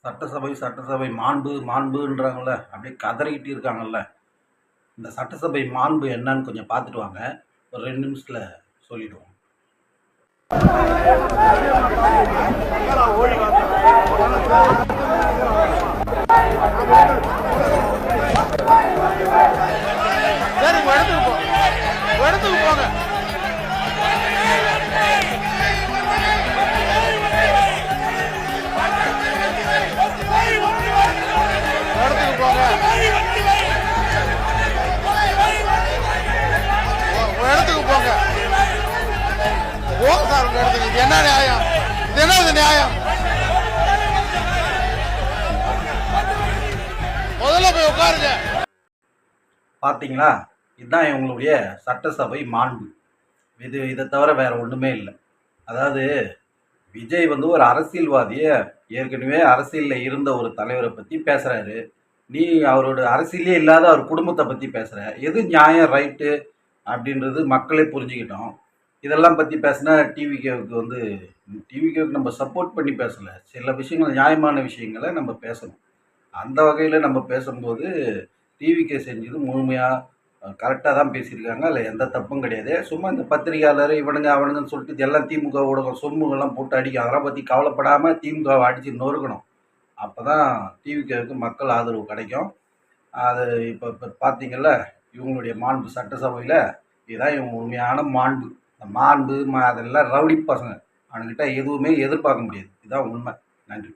சட்டசபை சட்டசபை மாண்பு மாண்புன்றாங்கல்ல, அப்படியே கதறிக்கிட்டு இருக்காங்கல்ல. இந்த சட்டசபை மாண்பு என்னன்னு கொஞ்சம் பார்த்துட்டு வாங்க. ஒரு 2 நிமிஷத்துல சொல்லிடுவோம். சரி, இடத்துக்கு போங்க. இடத்துக்கு போங்க சார், உங்க இடத்துக்கு. இது என்ன நியாயம்? இது என்ன நியாயம்? முதல்ல போய் உட்காருங்க. பார்த்தீங்களா, இதுதான் இவங்களுடைய சட்டசபை மாண்பு. இதை தவிர வேற ஒன்றுமே இல்லை. அதாவது விஜய் ஒரு அரசியல்வாதியை, ஏற்கனவே அரசியலில் இருந்த ஒரு தலைவரை பற்றி பேசுகிறாரு. நீ அவரோட அரசியலே இல்லாத அவர் குடும்பத்தை பற்றி பேசுகிற. எது நியாயம், ரைட்டு அப்படின்றது மக்களே புரிஞ்சுக்கிட்டோம். இதெல்லாம் பற்றி பேசினா டிவிகேவுக்கு நம்ம சப்போர்ட் பண்ணி பேசலை. சில விஷயங்கள், நியாயமான விஷயங்களை நம்ம பேசணும். அந்த வகையில் நம்ம பேசும்போது டிவிகே செஞ்சது முழுமையாக கரெக்டாக தான் பேசியிருக்காங்க. அதில் எந்த தப்பும் கிடையாது. சும்மா இந்த பத்திரிகையாளர் இவனுங்க அவனுங்கன்னு சொல்லிட்டு இதெல்லாம் திமுக ஊடகம் சொம்புங்கள்லாம் போட்டு அடிக்கும். அதெல்லாம் பற்றி கவலைப்படாமல் திமுகவை அடித்து நொறுக்கணும். அப்போ தான் டிவிகேவுக்கு மக்கள் ஆதரவு கிடைக்கும். அது இப்போ பார்த்தீங்கள்ல, இவங்களுடைய மாண்பு சட்டசபையில் இதுதான் இவங்க உண்மையான மாண்பு. இந்த மாண்பு அதெல்லாம் ரவுடி பசங்க. அவனுக்கிட்ட எதுவுமே எதிர்பார்க்க முடியாது. இதுதான் உண்மை. நன்றி.